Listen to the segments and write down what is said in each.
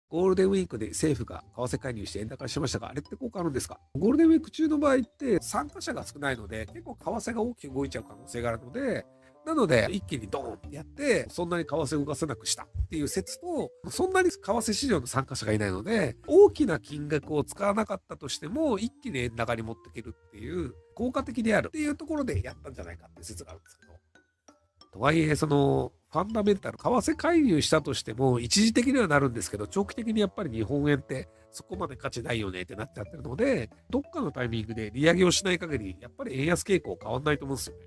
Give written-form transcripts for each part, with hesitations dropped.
ゴールデンウィークで政府が為替介入して円高にしましたが、あれって効果あるんですか？ゴールデンウィーク中の場合って参加者が少ないので、結構為替が大きく動いちゃう可能性があるので、なので一気にドーンってやって、そんなに為替を動かせなくしたっていう説と、そんなに為替市場の参加者がいないので、大きな金額を使わなかったとしても、一気に円高に持っていけるっていう、効果的であるっていうところでやったんじゃないかっていう説があるんですけど。とはいえ、その、ファンダメンタル、為替介入したとしても、一時的にはなるんですけど、長期的にやっぱり日本円ってそこまで価値ないよねってなっちゃってるので、どっかのタイミングで利上げをしない限り、やっぱり円安傾向変わんないと思うんですよね。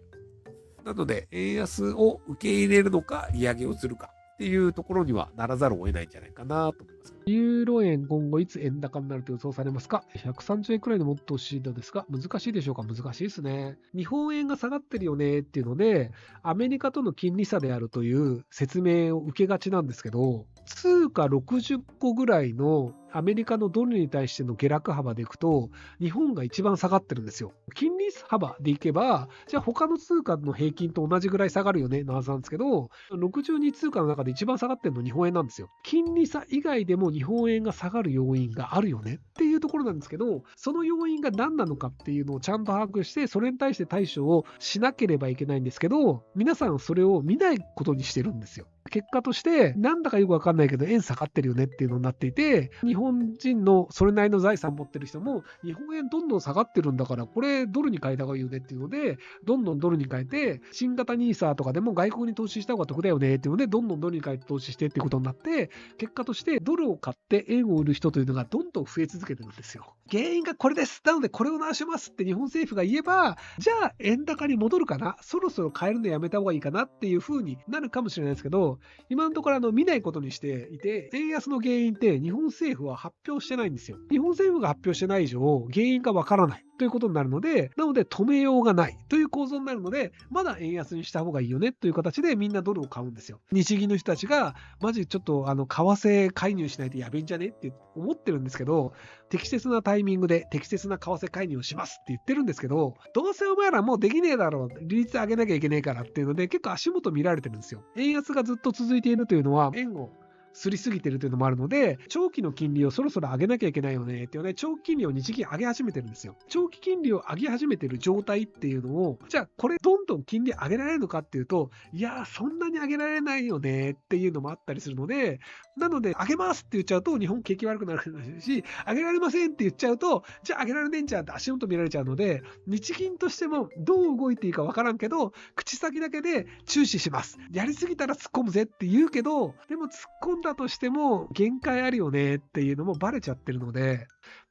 なので、円安を受け入れるのか、利上げをするかっていうところにはならざるを得ないんじゃないかなと思います。ユーロ円、今後いつ円高になると予想されますか？ 130 円くらいでもっと欲しいのですが、難しいでしょうか？難しいですね。日本円が下がってるよねっていうので、アメリカとの金利差であるという説明を受けがちなんですけど、通貨60個ぐらいのアメリカのドルに対しての下落幅でいくと、日本が一番下がってるんですよ。金利幅でいけば、じゃあ他の通貨の平均と同じぐらい下がるよねのはずなんですけど、62通貨の中で一番下がってるの日本円なんですよ。金利差以外でも日本円が下がる要因があるよねっていうところなんですけど、その要因が何なのかっていうのをちゃんと把握して、それに対して対処をしなければいけないんですけど、皆さんそれを見ないことにしてるんですよ。結果として、なんだかよくわかんないけど、円下がってるよねっていうのになっていて、日本人のそれなりの財産持ってる人も、日本円どんどん下がってるんだから、これドルに変えた方がいいよねっていうので、どんどんドルに変えて、新型ニーサとかでも外国に投資した方が得だよねっていうので、どんどんドルに変えて投資してっていうことになって、結果としてドルを買って円を売る人というのがどんどん増え続けてるんですよ。原因がこれです。なのでこれを直しますって日本政府が言えば、じゃあ円高に戻るかな、そろそろ買えるのやめた方がいいかなっていう風になるかもしれないですけど、今のところ見ないことにしていて、円安の原因って日本政府は発表してないんですよ。日本政府が発表してない以上、原因がわからないということになるので、なので止めようがないという構造になるので、まだ円安にした方がいいよねという形でみんなドルを買うんですよ。日銀の人たちが、マジちょっと為替介入しないとやべえんじゃねって思ってるんですけど、適切なタイミングで適切な為替介入をしますって言ってるんですけど、どうせお前らもうできねえだろう、利率上げなきゃいけねえからっていうので、結構足元見られてるんですよ。円安がずっと続いているというのは、円をすりすぎてるというのもあるので、長期の金利をそろそろ上げなきゃいけないよねっていうね、長期金利を日銀上げ始めてるんですよ。長期金利を上げ始めてる状態っていうのを、じゃあこれどんどん金利上げられるのかっていうと、いやーそんなに上げられないよねっていうのもあったりするので、なので上げますって言っちゃうと日本景気悪くなるし、上げられませんって言っちゃうと、じゃあ上げられねえんじゃんって足元見られちゃうので、日銀としてもどう動いていいかわからんけど、口先だけで注視します。やりすぎたら突っ込むぜって言うけど、でも突っ込んだとしても限界あるよねっていうのもバレちゃってるので、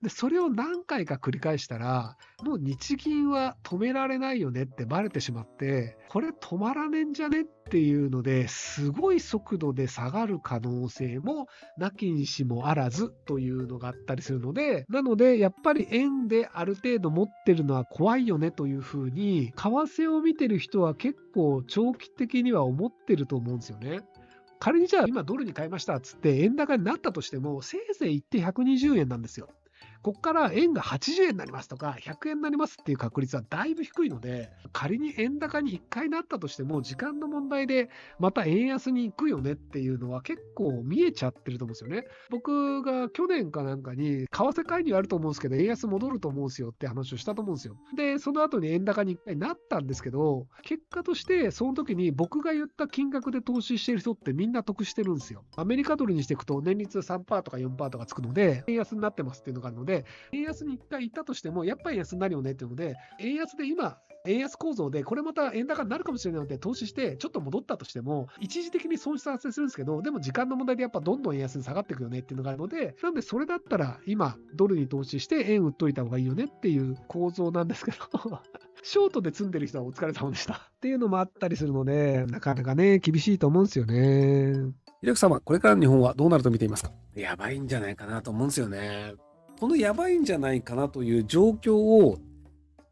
それを何回か繰り返したら、もう日銀は止められないよねってバレてしまって、これ止まらねえんじゃねっていうので、すごい速度で下がる可能性もなきにしもあらずというのがあったりするので、なのでやっぱり円である程度持ってるのは怖いよねというふうに、為替を見てる人は結構長期的には思ってると思うんですよね。仮にじゃあ今ドルに買いましたっつって円高になったとしても、せいぜい言って120円なんですよ。ここから円が80円になりますとか、100円になりますっていう確率はだいぶ低いので、仮に円高に1回なったとしても、時間の問題でまた円安に行くよねっていうのは結構見えちゃってると思うんですよね。僕が去年かなんかに、為替介入あると思うんですけど、円安戻ると思うんですよって話をしたと思うんですよ。で、その後に円高に1回なったんですけど、結果としてその時に僕が言った金額で投資してる人ってみんな得してるんですよ。アメリカドルにしていくと年率3%とか4%とかつくので、円安になってますっていうのがあるので、円安に1回行ったとしても、やっぱり円安になるよねっていうので、円安で今、円安構造で、これまた円高になるかもしれないので、投資して、ちょっと戻ったとしても、一時的に損失発生するんですけど、でも時間の問題でやっぱどんどん円安に下がっていくよねっていうのがあるので、なのでそれだったら、今、ドルに投資して円売っといた方がいいよねっていう構造なんですけど、ショートで積んでる人はお疲れ様でしたっていうのもあったりするので、なかなかね、厳しいと思うんですよね。ひろきさんはこれからの日本はどうなると見ていますか？やばいんじゃないかなと思うんですよね。このやばいんじゃないかなという状況を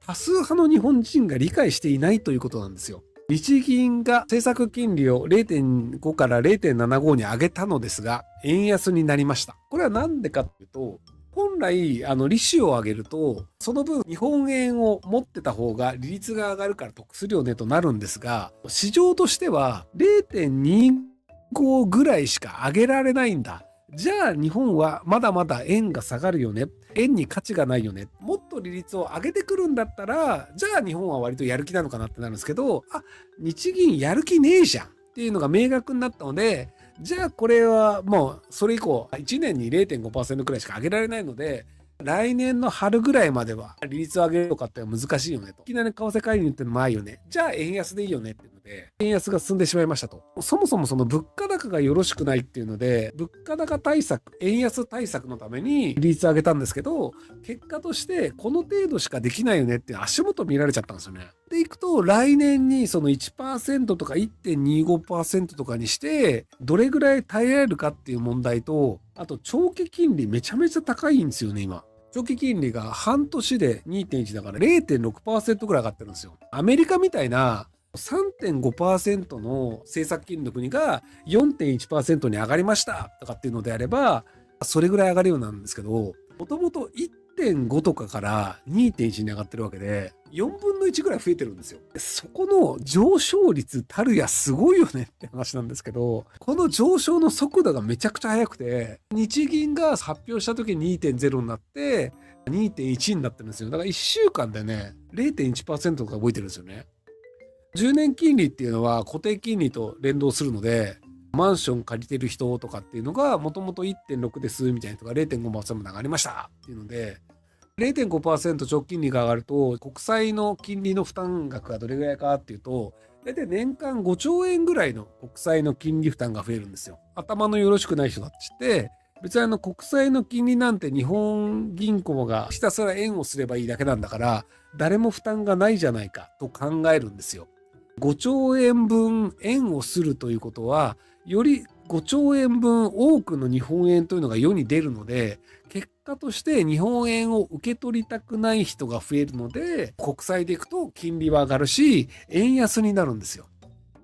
多数派の日本人が理解していないということなんですよ。日銀が政策金利を 0.5 から 0.75 に上げたのですが、円安になりました。これは何でかというと、本来、利子を上げると、その分日本円を持ってた方が利率が上がるから得するよねとなるんですが、市場としては 0.25 ぐらいしか上げられないんだ。じゃあ日本はまだまだ円が下がるよね。円に価値がないよね。もっと利率を上げてくるんだったら、じゃあ日本は割とやる気なのかなってなるんですけど、日銀やる気ねえじゃんっていうのが明確になったので、じゃあこれはもうそれ以降、1年に 0.5% くらいしか上げられないので、来年の春ぐらいまでは利率を上げるとかって難しいよねと。いきなり為替介入ってのもないよね。じゃあ円安でいいよねっていうので、円安が進んでしまいましたと。そもそもその物価高がよろしくないっていうので、物価高対策、円安対策のために利率を上げたんですけど、結果としてこの程度しかできないよねっていう足元見られちゃったんですよね。でいくと、来年にその 1% とか 1.25% とかにして、どれぐらい耐えられるかっていう問題と、あと長期金利めちゃめちゃ高いんですよね、今。長期金利が半年で 2.1 だから 0.6% ぐらい上がってるんですよ。アメリカみたいな 3.5% の政策金利の国が 4.1% に上がりましたとかっていうのであれば、それぐらい上がるようなんですけど、もともと 1.5 とかから 2.1 に上がってるわけで、4分の1ぐらい増えてるんですよ。そこの上昇率たるやすごいよねって話なんですけど、この上昇の速度がめちゃくちゃ速くて、日銀が発表した時に 2.0 になって、2.1 になってるんですよ。だから1週間でね、0.1% とか動いてるんですよね。10年金利っていうのは固定金利と連動するので、マンション借りてる人とかっていうのが、もともと 1.6 ですみたいな人が 0.5% まで上がりましたっていうので、0.5% 長期金利が上がると、国債の金利の負担額がどれぐらいかっていうと、大体年間5兆円ぐらいの国債の金利負担が増えるんですよ。頭のよろしくない人たちって、別に国債の金利なんて日本銀行がひたすら円をすればいいだけなんだから、誰も負担がないじゃないかと考えるんですよ。5兆円分円をするということは、より5兆円分多くの日本円というのが世に出るので、結果として日本円を受け取りたくない人が増えるので、国債でいくと金利は上がるし、円安になるんですよ。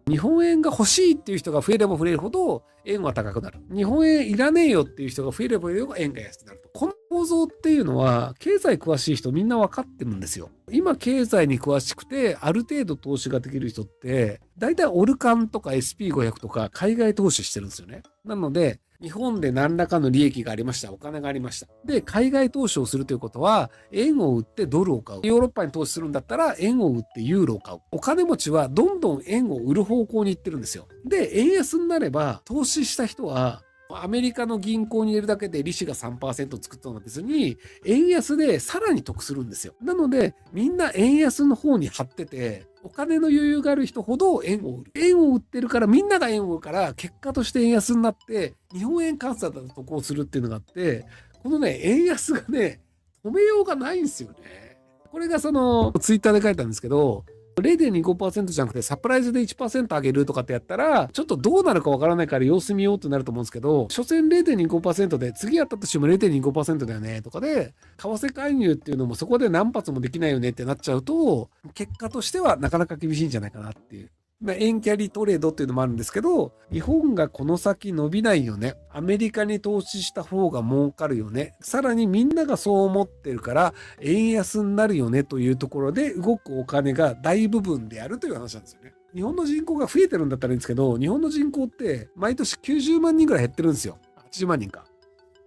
日本円が欲しいっていう人が増えれば増えるほど円は高くなる。日本円いらねえよっていう人が増えれば増えるほど円が安くなると。この構造っていうのは経済詳しい人みんな分かってるんですよ。今経済に詳しくてある程度投資ができる人って大体オルカンとか SP500 とか海外投資してるんですよね。なので日本で何らかの利益がありました。お金がありました。で、海外投資をするということは、円を売ってドルを買う。ヨーロッパに投資するんだったら、円を売ってユーロを買う。お金持ちはどんどん円を売る方向に行ってるんですよ。で、円安になれば、投資した人は、アメリカの銀行に入れるだけで利子が 3% 作ったのは別に、円安でさらに得するんですよ。なので、みんな円安の方に張ってて、お金の余裕がある人ほど円を売る。円を売ってるからみんなが円を売るから結果として円安になって日本円換算だと得をするっていうのがあって、このね、円安がね、止めようがないんですよね。これがそのツイッターで書いたんですけど、0.25% じゃなくてサプライズで 1% 上げるとかってやったら、ちょっとどうなるかわからないから様子見ようってなると思うんですけど、所詮 0.25% で次やったとしても 0.25% だよねとかで、為替介入っていうのもそこで何発もできないよねってなっちゃうと、結果としてはなかなか厳しいんじゃないかなっていう。円キャリートレードっていうのもあるんですけど、日本がこの先伸びないよね。アメリカに投資した方が儲かるよね。さらにみんながそう思ってるから、円安になるよねというところで動くお金が大部分であるという話なんですよね。日本の人口が増えてるんだったらいいんですけど、日本の人口って毎年90万人ぐらい減ってるんですよ。80万人か。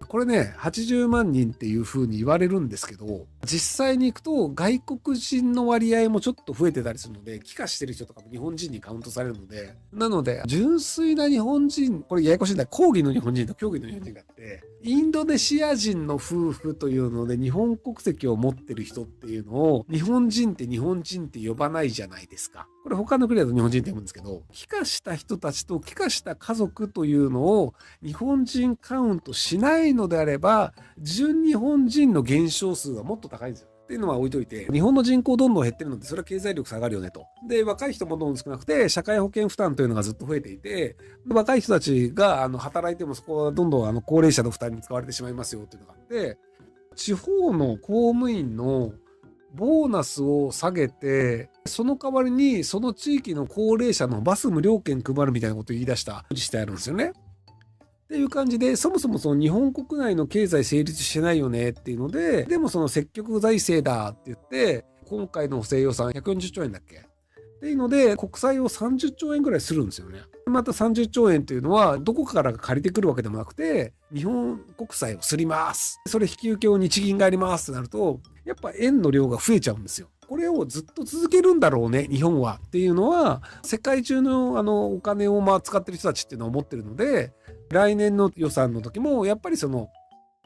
これね、80万人っていう風に言われるんですけど、実際に行くと外国人の割合もちょっと増えてたりするので、帰化してる人とかも日本人にカウントされるので、なので、純粋な日本人、これややこしいんだ、講義の日本人と競技の日本人があって、インドネシア人の夫婦というので日本国籍を持ってる人っていうのを、日本人って呼ばないじゃないですか。これ他の国だと日本人って呼ぶんですけど、帰化した人たちと帰化した家族というのを日本人カウントしないのであれば、純日本人の減少数はもっと高いんですよ。っていうのは置いといて、日本の人口どんどん減ってるので、それは経済力下がるよねと。で、若い人もどんどん少なくて、社会保険負担というのがずっと増えていて、若い人たちが働いてもそこはどんどん高齢者の負担に使われてしまいますよっていうのがあって、地方の公務員のボーナスを下げて、その代わりにその地域の高齢者のバス無料券配るみたいなことを言い出した自治体あるんですよね。っていう感じで、そもそもその日本国内の経済成立してないよねっていうので、でもその積極財政だって言って、今回の補正予算140兆円だっけっていうので、国債を30兆円ぐらいするんですよね。また30兆円っていうのは、どこから借りてくるわけでもなくて、日本国債をすります。それ引き受けを日銀がやりますってなると、やっぱ円の量が増えちゃうんですよ。これをずっと続けるんだろうね、日本はっていうのは、世界中のお金を使ってる人たちっていうのは思ってるので、来年の予算の時も、やっぱり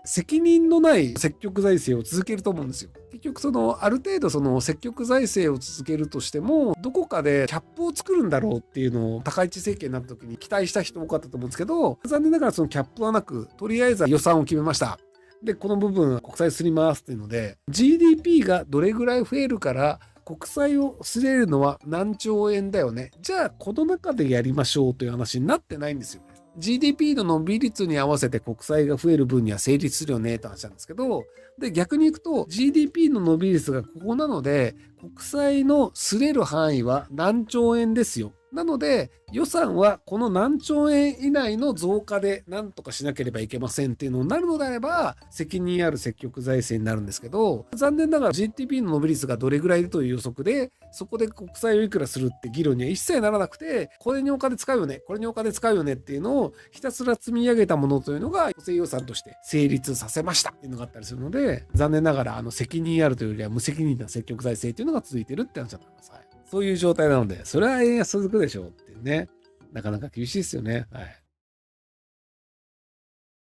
責任のない積極財政を続けると思うんですよ。結局ある程度積極財政を続けるとしても、どこかでキャップを作るんだろうっていうのを高市政権になった時に期待した人多かったと思うんですけど、残念ながらそのキャップはなく、とりあえず予算を決めました。で、この部分国債すりますっていうので、GDP がどれぐらい増えるから国債をすれるのは何兆円だよね。じゃあこの中でやりましょうという話になってないんですよね。GDP の伸び率に合わせて国債が増える分には成立するよねって話なんですけど、で、逆に行くと GDP の伸び率がここなので、国債のすれる範囲は何兆円ですよ。なので、予算はこの何兆円以内の増加で何とかしなければいけませんっていうのになるのであれば、責任ある積極財政になるんですけど、残念ながら GDP の伸び率がどれぐらいいるという予測で、そこで国債をいくらするって議論には一切ならなくて、これにお金使うよね、これにお金使うよねっていうのをひたすら積み上げたものというのが補正予算として成立させましたっていうのがあったりするので、残念ながら責任あるというよりは無責任な積極財政っていうのが続いてるって話だと思います。はい、そういう状態なので、それは円安続くでしょうっていうね。なかなか厳しいですよね。はい。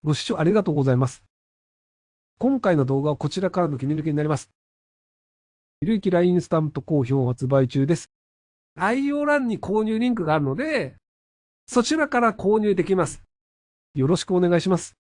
ご視聴ありがとうございます。今回の動画はこちらからの切り抜きになります。ひろゆき LINE スタンプ好評発売中です。概要欄に購入リンクがあるので、そちらから購入できます。よろしくお願いします。